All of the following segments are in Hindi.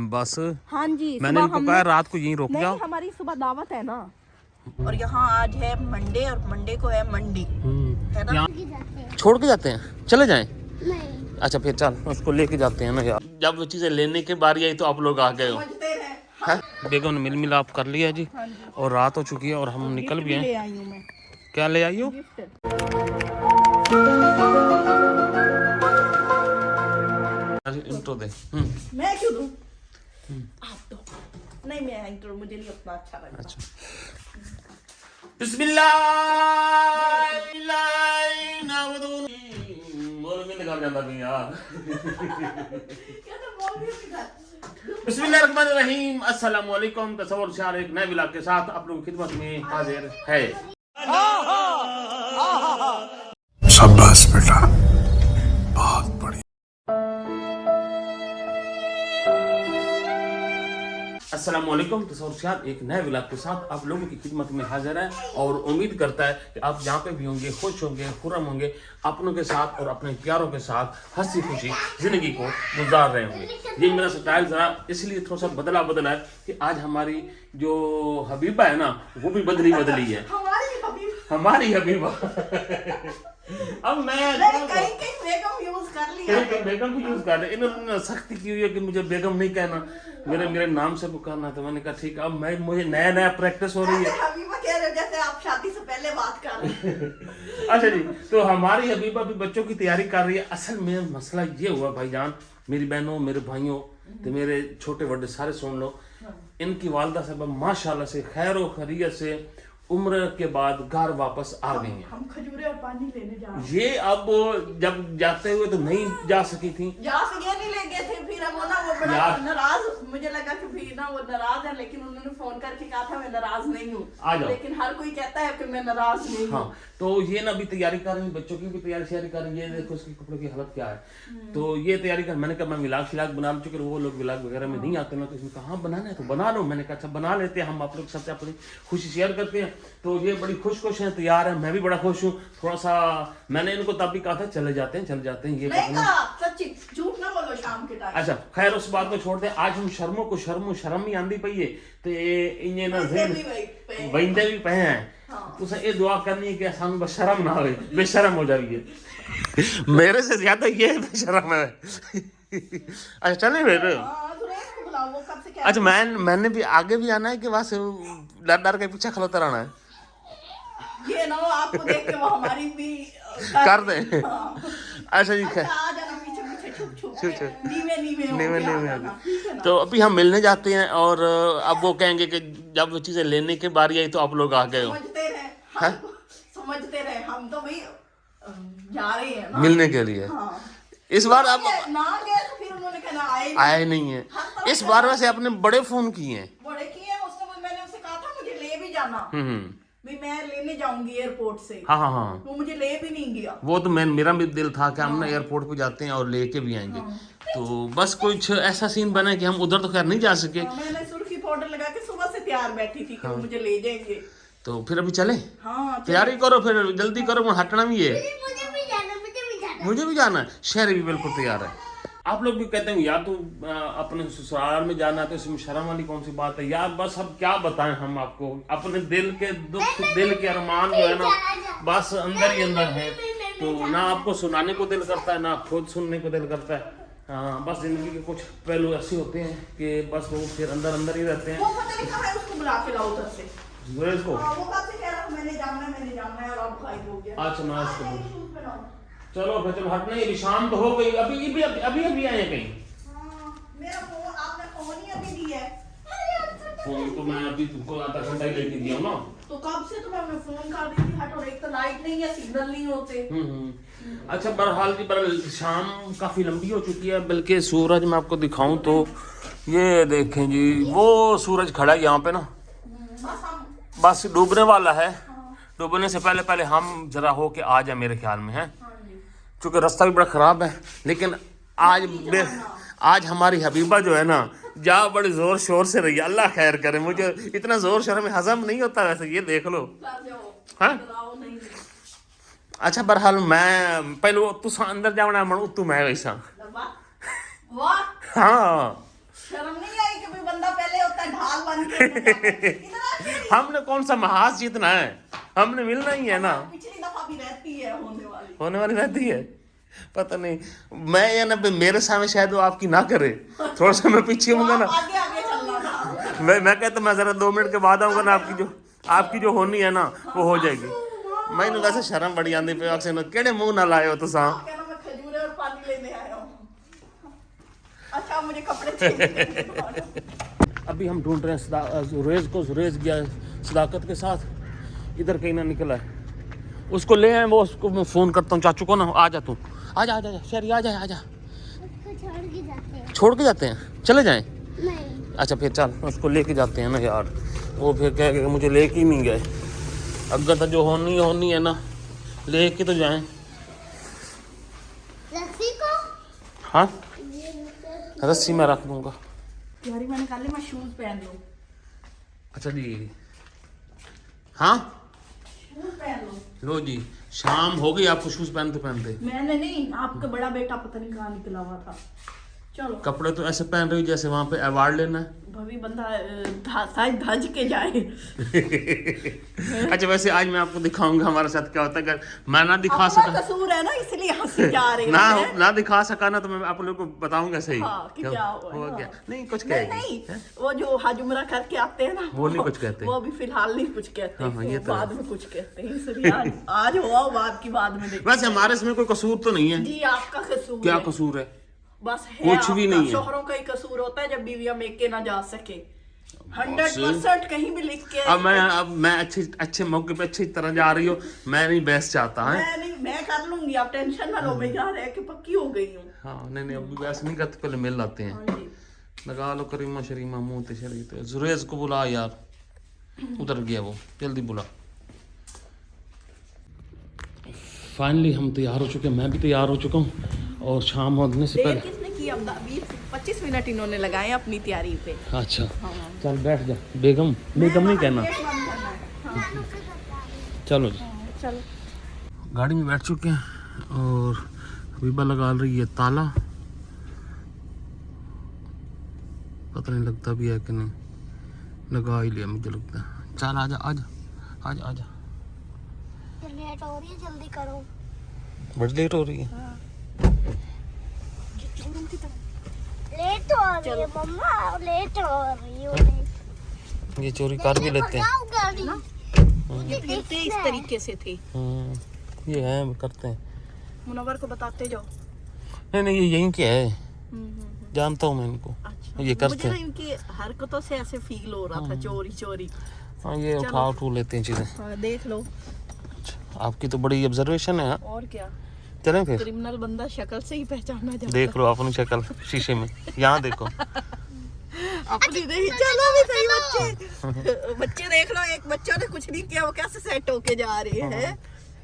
बस हाँ जी, मैंने इनको कहा रात को यहीं रोक जाओ। हमारी सुबह दावत है ना। और यहाँ आज है मंडे और मंडे को है मंडी, है ना। छोड़ के जाते हैं, चले जाएं। नहीं। अच्छा फिर चल उसको लेके जाते हैं ना यार। जब वो चीजें लेने की बारी आई तो आप लोग आ गए हो। बेगम ने मिल मिलाप कर लिया जी। और रात हो चुकी है और हम निकल भी हैं। क्या ले आई हो? इंट्रो दे। मैं क्यों दूं? आप दो। नहीं मैं इंट्रो, मुझे नहीं उतना अच्छा लगता। अच्छा। बिस्मिल्लाह बोल में निकाल जाता नहीं यार। बिस्मिल्लाहिर्रहमानिर्रहीम। अस्सलाम वालेकुम। तसव्वुर शार एक नए व्लॉग के साथ आप लोगों की खिदमत में हाजिर है। शाबाश बेटा, बहुत बढ़िया। अस्सलाम वालेकुम। तसव्वुर शार एक नए व्लॉग के साथ आप लोगों की खिदमत में हाजिर है और उम्मीद करता है कि आप जहाँ पे भी होंगे खुश होंगे, खुर्रम होंगे, अपनों के साथ और अपने प्यारों के साथ हंसी खुशी जिंदगी को गुजार रहे होंगे। ये मेरा स्टाइल जरा इसलिए थोड़ा सा बदला है कि आज हमारी जो हबीबा है ना वो भी बदली है। हमारी हबीबा। अब मैं कहीं बेगम यूज कर लिया, बेगम को यूज कर रहे। इन्होंने सख्ती की हुई है कि मुझे बेगम नहीं कहना, मेरे नाम से पुकारना। तो मैंने कहा ठीक है। अब मुझे नया प्रैक्टिस हो रही है। हबीबा कह रहे हो जैसे आप शादी से पहले बात कर रहे हैं। अच्छा जी, तो हमारी हबीबा भी बच्चों की तैयारी कर रही है। असल में मसला ये हुआ भाईजान, मेरी बहनों, मेरे भाइयों, तो मेरे छोटे बड़े सारे सुन लो। इनकी वालदा साहब माशाल्लाह से खैर खैरियत से उम्र के बाद घर वापस आ गई हैं। हम खजूरे और पानी लेने जा रहे हैं। ये अब जब जाते हुए तो नहीं जा सकी थी, नहीं ले गए थे। फिर अब वो बड़ा नाराज, मुझे लगा कि फिर ना वो नाराज है, लेकिन उन्होंने फोन करके कहा था मैं नाराज नहीं हूँ। लेकिन हर कोई कहता है कि मैं नाराज नहीं हूँ। हाँ, तो ये ना भी तैयारी कर रही, बच्चों की भी तैयारी कर रही है। देखो उसके कपड़ों की हालत क्या है। तो ये तैयारी कर, मैंने कहा मैं व्लॉग बना चुके, वो लोग व्लॉग वगैरह में नहीं आते ना, तो इसमें कहा बनाना है तो बना लो। मैंने कहा अच्छा बना लेते हैं, हम आप लोग सबसे अपनी खुशी शेयर करते हैं। तो ये बड़ी खुश हैं, तैयार है, मैं भी बड़ा खुश हूँ। थोड़ा सा मैंने इनको तब भी कहा था चले जाते हैं ये सच्ची झूठ ना बोलो शाम के टाइम। अच्छा खैर उस बात को छोड़ दे। आज हम शर्म ही आंदी पई है तो ये ना वंदे भी पे हैं। तुसे ये दुआ करनी है कि सानू बस शर्म ना होए, बेशर्म हो जाइए। मेरे से ज्यादा ये बेशर्म है। अच्छा चले फिर। अच्छा मैंने भी आगे भी आना है कि बस डर के पीछे खलोता रहना है। ये ना आपको देख के वो हमारी भी कर दे। अच्छा जी नीवे। तो अभी हम मिलने जाते हैं और अब वो कहेंगे कि जब वो चीजें लेने की बारी आई तो आप लोग आ गए हो। समझते रहे हम तो भाई जा रहे हैं ना मिलने के लिए। इस बार आप ना गए तो फिर उन्होंने कहना आए नहीं है। इस बार वैसे आपने बड़े फोन किए हैं। मैंने उससे कहा था मुझे ले भी जाना, भी मैं लेने जाऊंगी एयरपोर्ट से। हाँ वो मुझे ले भी नहीं गया। वो तो मेरा भी दिल था कि हम ना एयरपोर्ट पे जाते हैं और लेके भी आएंगे। तो बस कुछ ऐसा सीन बना कि हम उधर तो खैर नहीं जा सके। मैंने सुर्खी पाउडर लगा के सुबह से तैयार बैठी थी कि मुझे ले जाएंगे। तो फिर अभी चले। हाँ तैयारी करो, फिर जल्दी करो, हटना भी है। मुझे भी जाना है। शहर भी बिल्कुल तैयार है। आप लोग भी कहते हैं यार तू अपने ससुराल में जाना है तो इसमें शर्म वाली कौन सी बात है यार। बस अब क्या बताएं हम आपको, अपने दिल के दुख, दिल के अरमान जो है ना बस अंदर ही अंदर है। तो ना आपको सुनाने को दिल करता है ना खुद सुनने को दिल करता है। हाँ, बस जिंदगी के कुछ पहलू ऐसे होते हैं कि बस वो फिर अंदर ही रहते हैं। अच्छा मैं चलो हटना ही, शाम तो हो गई। अभी आए कहीं। मेरा फोन आपने फोन ही अभी दिया है। फोन तो मैं अभी तुमको आधा घंटा ही लेके दिया हूँ ना। तो कब से तो मैं फोन कर रही थी। हटो, एक तो लाइट नहीं है, सिग्नल नहीं होते। अच्छा बहरहाल शाम काफी लंबी हो चुकी है। बल्कि सूरज मैं आपको दिखाऊं तो ये देखें जी, वो सूरज खड़ा है यहाँ पे ना, बस डूबने वाला है। डूबने से पहले हम जरा हो के आ जाए मेरे ख्याल में है, क्योंकि रास्ता भी बड़ा ख़राब है। लेकिन आज हमारी हबीबा जो है ना जा बड़े ज़ोर शोर से रही है। अल्लाह खैर करे, मुझे इतना ज़ोर शोर में हजम नहीं होता वैसे, ये देख लो। हाँ अच्छा बहरहाल मैं पहले तू अंदर जाना मन तू मैं वैसा। हाँ शर्म नहीं आई कि कोई बंदा पहले होता है ढाल बन के इधर आके हमने कौन सा महाज जीतना है, हमने मिलना ही है ना। पिछली दफा भी रहती है होने वाली रहती है, पता नहीं। मैं या ना मेरे सामने शायद वो आपकी ना करे, थोड़ा सा मैं पीछे होऊंगा ना, आगे आगे चलना था। मैं कहता मैं जरा 2 मिनट के बाद आऊंगा ना, आपकी जो होनी है ना वो हो जाएगी। मैंने वैसे शर्म बड़ी आंदी पे आपसे ना केड़े मुंह ना लाए हो तुसा। कहना मैं खजूर और पानी लेने आया हूँ। अच्छा मुझे कपड़े चाहिए। अभी हम ढूंढ रहे हैं जुरेज को। जुरेज गया सदाकत के साथ, इधर कहीं ना निकला है, उसको ले आए। वो उसको मैं फ़ोन करता हूँ चाचू को ना, आ जा तू, आ जा शहरी, आ जा। छोड़ के जाते हैं, चले जाएं। नहीं। अच्छा फिर चल, उसको लेके जाते हैं ना यार। वो फिर कह के मुझे लेके ही नहीं गए। अगर तो जो होनी है ना, लेके तो जाएं। रस्सी को? हाँ रस्सी मैं रख दूंगा। यारी मैंने कहा मैं शूज पहन लूं। अच्छा जी, हाँ शूज पहन लूं। लो जी, शाम हो गई आपको शूज पहनते। मैंने नहीं, आपका बड़ा बेटा पता नहीं कहाँ निकला हुआ था। चलो कपड़े तो ऐसे पहन रही हो जैसे वहाँ पे अवार्ड लेना है। भाभी बंदा शायद धज के जाए। अच्छा वैसे आज मैं आपको दिखाऊंगा हमारे साथ क्या होता है। अगर मैं ना दिखा अपना सका, कसूर है ना, इसलिए हंसी जा रही ना है। ना दिखा सका ना, तो मैं आप लोगों को बताऊंगा सही। हाँ, कि क्या हुआ, क्या हाँ। नहीं कुछ नहीं कहेगी। नहीं, वो जो हज उम्रा करके आते हैं ना, वो नहीं कुछ कहते। वो अभी फिलहाल नहीं कुछ कहते, हाँ, ये वो तो बाद में कुछ कहते हैं। इसलिए आज हुआ बाद की बाद में देखते वैसे हमारे इसमें कोई कसूर तो नहीं है। जी आपका कसूर क्या है। कसूर है? बस है कुछ भी आपका। नहीं है। शोहरों का ही कसूर होता है जब बीवियां मेके ना जा सके। 100% कहीं भी लिख के। अब मैं अच्छे मौके पे अच्छी तरह जा रही हूँ, मैं नहीं बहस चाहता है। मैं कर लूंगी, आप टेंशन ना लो। मैं जा रहे कि पक्की हो गई हूँ। हाँ नहीं अभी बहस नहीं करते, पहले मिल लाते हैं। हाँ जी। लगा लो करीमा शरीमा मुंह ते शरीर। जुरेज को बुला यार, उधर गया वो, जल्दी बुला। फाइनली हम तैयार हो चुके हैं, मैं भी तैयार हो चुका हूँ। और शाम होने से देर पहले किसने की? अब 20-25 मिनट इन्होंने लगाए अपनी तैयारी पे। अच्छा चल बैठ जा। बेगम नहीं कहना। चलो जी, चलो गाड़ी में बैठ चुके हैं और हबीबा लगा रही है ताला। पता नहीं लगता भी है कि नहीं, लगा ही लिया मुझे लगता है। चल आजा। लेट हो रही है, जल्दी करो। बड़ी लेट हो रही है। लेट हो रही है मम्मा, लेट हो रही है। ये चोरी कर भी लेते हैं। जाओ गाड़ी। ये फिरते इस तरीके से थे। ये है करते हैं। मुनव्वर को बताते जाओ। नहीं ये यहीं के है, जानता हूँ मैं इनको। अच्छा, ये करते मुझे हैं। ना इनकी हरकतों से ऐसे फील हो रहा था चोरी। हाँ ये उठा लेते हैं चीजें। हाँ, देख लो। आपकी तो बड़ी ऑब्जर्वेशन है। और क्या, चलें फिर। क्रिमिनल बंदा शक्ल से ही पहचाना जाता है। देख लो अपनी शक्ल शीशे में, यहाँ देखो। अपनी नहीं। चलो भी सही। बच्चे देख लो, एक बच्चा ने कुछ नहीं किया, वो कैसे सेट होके जा रहे हैं।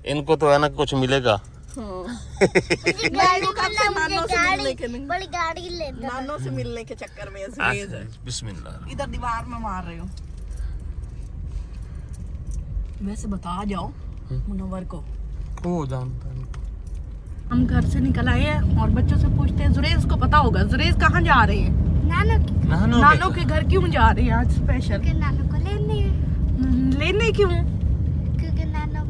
इनको तो है ना कुछ मिलेगा। मुझे गाड़ी बड़ी गाड़ी ले दो। नानों से मिलने के चक्कर में बिस्मिल्लाह। इधर दीवार में मार रहे हो। वैसे बता जाओ मुनव्वर को। वो जानता है। हम घर से निकल आए हैं और बच्चों से पूछते हैं, जुरेज को पता होगा, जुरेज कहाँ जा रहे हैं? नानो के घर क्यों जा रहे हैं आज स्पेशल? क्योंकि नानो को लेने क्यों? क्योंकि नानो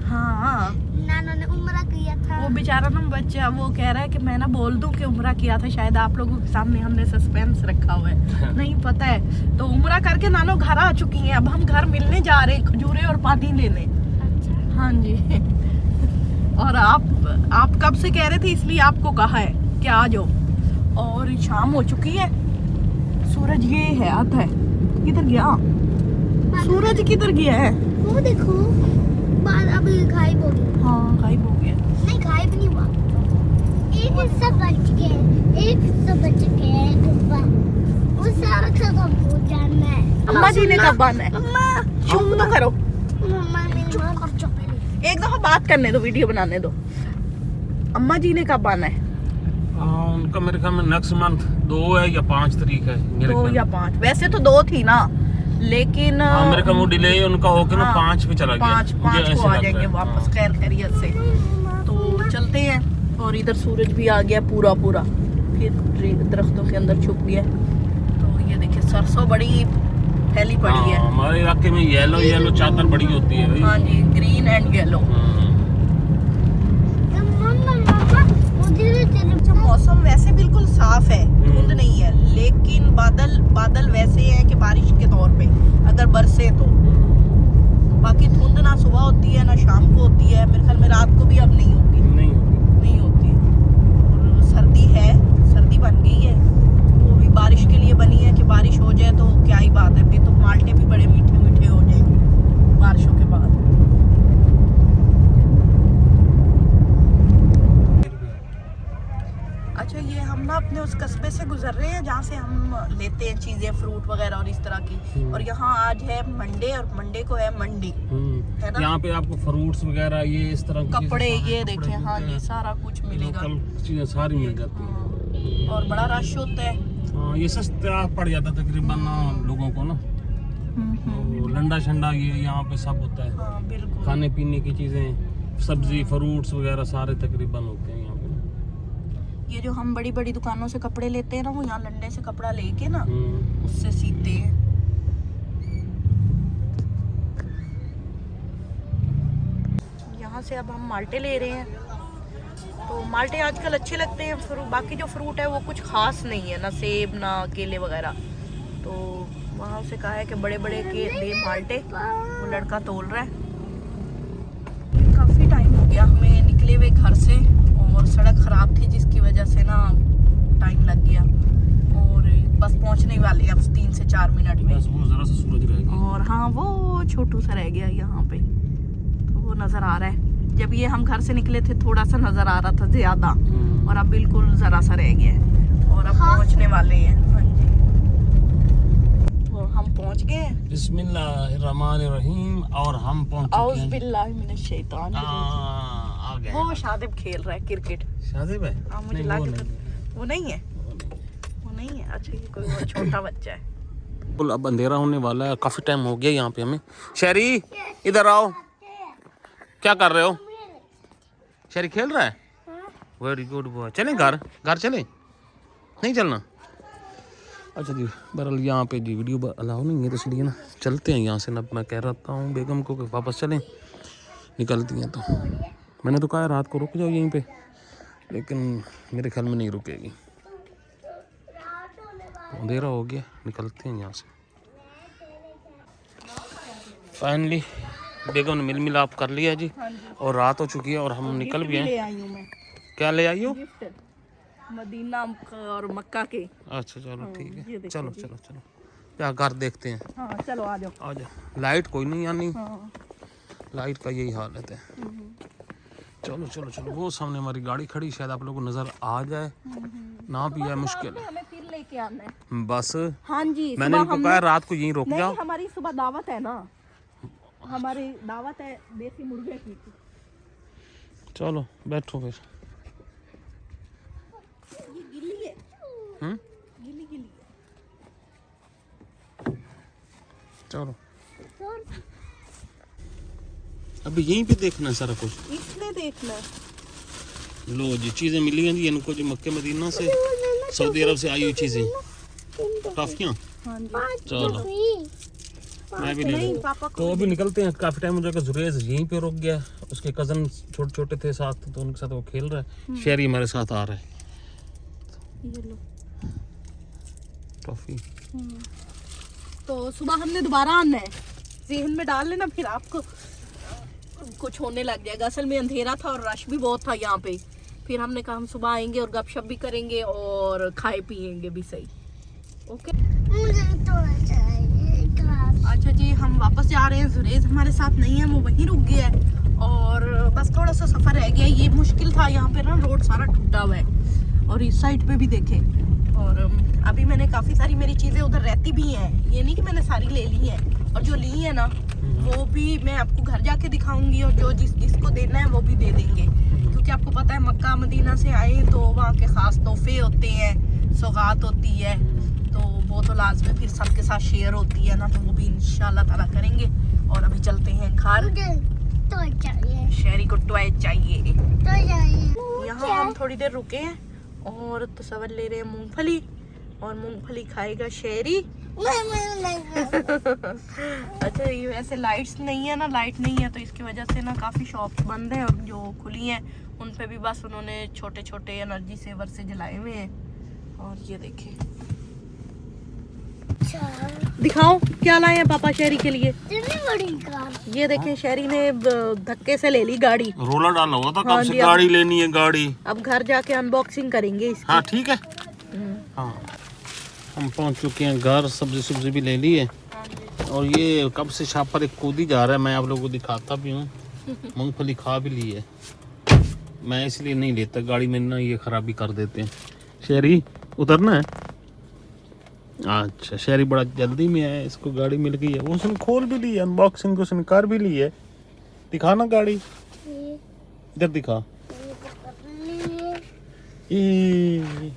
हाँ, नानो ने उम्रा किया था। वो बेचारा ना बच्चा वो कह रहा है कि मैं ना बोल दूं कि उम्रा किया था। शायद आप लोगों के सामने हमने सस्पेंस रखा हुआ है, नहीं पता है। तो उम्रा करके नानो घर आ चुकी हैं। अब हम घर मिलने जा रहे हैं, खजूरें और पानी लेने। अच्छा। हाँ जी। और आप कब से कह रहे थे, इसलिए आपको कहा है कि आ जाओ। और शाम हो चुकी है, सूरज ये है आता है। किधर गया सूरज? किधर गया है? वो देखो, बाल अभी गायब हो गया। हाँ गायब हो गया। नहीं गायब नहीं हुआ, एक हिस्सा बच गया है डब्बा। वो सारा खत्म हो जाना है। अम्मा जी ने कब बांधा है? अम्मा चुप तो करो। मम्मा ने चुप कर चुप। एक दफा बात करने दो, वीडियो बनाने दो। अम्मा जी ने कब आना है? उनका मेरे ख्याल में नेक्स्ट मंथ 2 है या 5 तारीख है मेरे 2 ख्याल या 5। वैसे तो 2 थी ना, लेकिन हाँ मेरे ख्याल वो डिले उनका होके ना 5 पे चला गया। 5 को आ जाएंगे वापस खैर खैरियत से। तो चलते हैं। और इधर सूरज भी आ गया पूरा। फिर दरख्तों के अंदर छुप गया। तो ये देखिए सरसों बड़ी फैली पड़ी है। हमारे इलाके में येलो येलो चादर बड़ी होती है भाई। हाँ जी, ग्रीन एंड येलो। मौसम वैसे बिल्कुल साफ है, धुंध नहीं है, लेकिन बादल वैसे हैं कि बारिश के तौर पे अगर बरसे तो। बाकी धुंध ना सुबह होती है ना शाम को होती है, मेरे ख्याल में रात को भी अब नहीं होगी। नहीं होती। और सर्दी है, सर्दी बन गई है, वो भी बारिश के लिए बनी है कि बारिश हो जाए तो क्या ही बात है, फिर तो माल्टे भी बड़े मीठे मीठे हो जाएंगे बारिशों के बाद। अच्छा, ये हम ना अपने उस कस्बे से गुजर रहे हैं जहाँ से हम लेते हैं चीजें, फ्रूट वगैरह और इस तरह की। और यहाँ आज है मंडे और मंडे को है मंडी, है ना। यहाँ पे आपको फ्रूट्स वगैरह ये इस तरह की कपड़े ये देखें, हाँ ये सारा कुछ मिलेगा, चीजें सारी मिल जाती हैं। और बड़ा रश होता है। हाँ, ये सस्ता पड़ जाता तकरीबन लोगों को ना। तो लंडा शंडा ये यहाँ पे सब होता है। हाँ बिल्कुल। खाने पीने की चीजें, सब्जी, फ्रूट्स वगैरह सारे तकरीबन होते हैं यहाँ पे। ये जो हम बड़ी बड़ी दुकानों से कपड़े लेते हैं ना, वो यहाँ लंडे से कपड़ा लेके ना उससे सीते हैं। यहाँ से अब हम माल्टे ले रहे हैं। तो माल्टे आजकल अच्छे लगते हैं, बाकी जो फ्रूट है वो कुछ खास नहीं है, ना सेब ना केले वगैरह। तो वहाँ से कहा है कि बड़े बड़े के दे माल्टे, वो लड़का तोल रहा है। काफ़ी टाइम हो गया हमें निकले हुए घर से, और सड़क ख़राब थी जिसकी वजह से ना टाइम लग गया, और बस पहुंचने वाले अब 3 से 4 मिनट में। बस वो जरा सा सूरज रह गया। और हाँ, वो छोटू सा रह गया यहाँ पे, तो वो नज़र आ रहा है। जब ये हम घर से निकले थे थोड़ा सा नज़र आ रहा था ज़्यादा, और अब बिल्कुल ज़रा सा रह गया है, और अब पहुंचने वाले हैं। हाँ जी, हम पहुंच गए हैं। बिस्मिल्लाहिर्रहमानिर्रहीम। और हम पहुंच औज़ बिल्लाहि मिनश शैतान। आ गए। वो शादिब खेल रहा है क्रिकेट। शादिब है? हाँ, मुझे लगा वो नहीं है, वो नहीं है। अच्छा, ये कोई और छोटा बच्चा है। अब अंधेरा होने वाला है, काफी टाइम हो गया यहाँ पे हमें। शहरी इधर आओ। क्या कर रहे हो? शहरी खेल रहा है। Very good boy. चलें घर चलें? नहीं चलना? अच्छा जी, बहरहाल यहाँ पे जी वीडियो अलाउ नहीं है, तो इसलिए ना चलते हैं यहाँ से ना। मैं कह रहा हूँ बेगम को कि वापस चलें, निकलती हैं। तो मैंने तो कहा रात को रुक जाओ यहीं पे, लेकिन मेरे ख्याल में नहीं रुकेगी। अंधेरा हो गया, निकलते हैं यहाँ से। फाइनली बेगम ने मिल मिलाप कर लिया जी, और रात हो चुकी है और हम निकल भी हैं। क्या ले आई हो? मदीना और मक्का के। अच्छा चलो ठीक है, चलो चलो चलो क्या घर देखते हैं। हाँ चलो आ जाओ। आ जाओ। लाइट कोई नहीं आनी। हाँ। लाइट का यही हालत है। चलो चलो चलो, वो सामने हमारी गाड़ी खड़ी, शायद आप लोगों को नजर आ जाए, ना भी है, मुश्किल है। हमें फिर लेके आना है बस। हाँ जी, मैंने इनको कहा रात को यहीं रोक जाओ। हमारी सुबह दावत है ना, हमारी दावत है देसी मुर्गे की। चलो बैठो फिर। ये गिल्ली है। गिल्ली है। चलो अभी यहीं पे देखना है सारा कुछ। इसने देखना है। लो जी, चीजें मिली हैं जी इनको, जो मक्के मदीना से, सऊदी अरब से आई हुई चीजें, टॉफियाँ। चलो मैं भी ले लूँ। तो अभी निकलते हैं, काफी टाइम हो जाएगा। जुरेज यहीं पे रुक गया, उसके कजन छोटे छोटे थे साथ, तो उनके साथ वो खेल रहा है। शहरी हमारे साथ आ रहा है। ये लो टॉफी। तो सुबह हमने दोबारा आना है, ज़हन में डाल लेना, फिर आपको कुछ होने लग जाएगा। असल में अंधेरा था और रश भी बहुत था यहाँ पे, फिर हमने कहा हम सुबह आएंगे और गपशप भी करेंगे और खाए पिएंगे भी सही। ओके, अच्छा जी, हम वापस जा रहे हैं। जुरेज हमारे साथ नहीं है, वो वहीं रुक गया है, और बस थोड़ा सा सफ़र रह गया। ये मुश्किल था, यहाँ पे ना रोड सारा टूटा हुआ है, और इस साइड पे भी देखें। और अभी मैंने काफ़ी सारी मेरी चीज़ें उधर रहती भी हैं, ये नहीं कि मैंने सारी ले ली हैं, और जो ली है ना वो भी मैं आपको घर जाके दिखाऊंगी, और जो जिसको देना है वो भी दे देंगे, क्योंकि आपको पता है मक्का मदीना से आए तो वहाँ के ख़ास तोहफे होते हैं, सौगात होती है, तो वो तो लाजमी फिर सबके साथ शेयर होती है ना, तो वो भी इंशाल्लाह ताला करेंगे। और अभी चलते हैं घर। शहरी को टॉय चाहिए। यहाँ हम थोड़ी देर रुके हैं और तो सवर ले रहे हैं मूंगफली, और मूंगफली खाएगा शेरी। अच्छा ये वैसे लाइट्स नहीं है ना, लाइट नहीं है तो इसकी वजह से ना काफ़ी शॉप्स बंद है, और जो खुली हैं उन पे भी बस उन्होंने छोटे छोटे एनर्जी सेवर से जलाए हुए हैं। और ये देखें, दिखाओ क्या लाए हैं पापा शेरी के लिए। बड़ी कार। ये देखें शेरी ने धक्के से ले ली गाड़ी, रोला डाला हुआ था, हाँ कब से जी, गाड़ी लेनी है गाड़ी। अब घर जाके अनबॉक्सिंग करेंगे इसकी। हाँ ठीक है। हाँ हम पहुंच चुके हैं घर, सब्जी भी ले ली है। और ये कब से छाप पर एक कूदी जा रहा है, मैं आप लोगों को दिखाता भी हूँ। मूंगफली खा भी ली है, मैं इसलिए नहीं लेता गाड़ी में ना, ये खराबी कर देते हैं। शेरी उतरना है। अच्छा शेरी बड़ा जल्दी में है, इसको गाड़ी मिल गई है, उसने खोल भी ली है, अनबॉक्सिंग उसने कर भी ली है। दिखाना गाड़ी, इधर दिखा। ये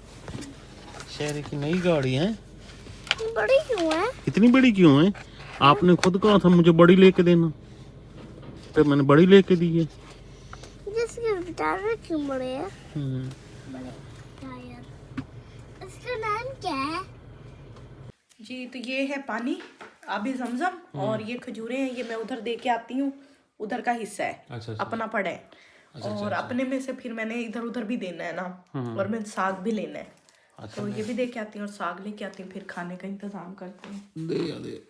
शेरी की नई गाड़ी है। बड़ी क्यों है? इतनी बड़ी क्यों है? आपने खुद कहा था मुझे बड़ी लेके देना, फिर मैंने बड़ी लेके दी है। जिसके टायर क्यों बड़े हैं? बड़े टायर। इसका नाम क्या है? जी तो ये है पानी आबे जमजम, और ये खजूरें हैं, ये मैं उधर दे के आती हूँ, उधर का हिस्सा है। अच्छा। अपना पड़ा है। और अपने में से फिर मैंने इधर उधर भी देना है ना, और मैं साग भी लेना है। तो ये भी दे के आती हूँ और साग लेके आती हूँ, फिर खाने का इंतजाम करते हैं। दे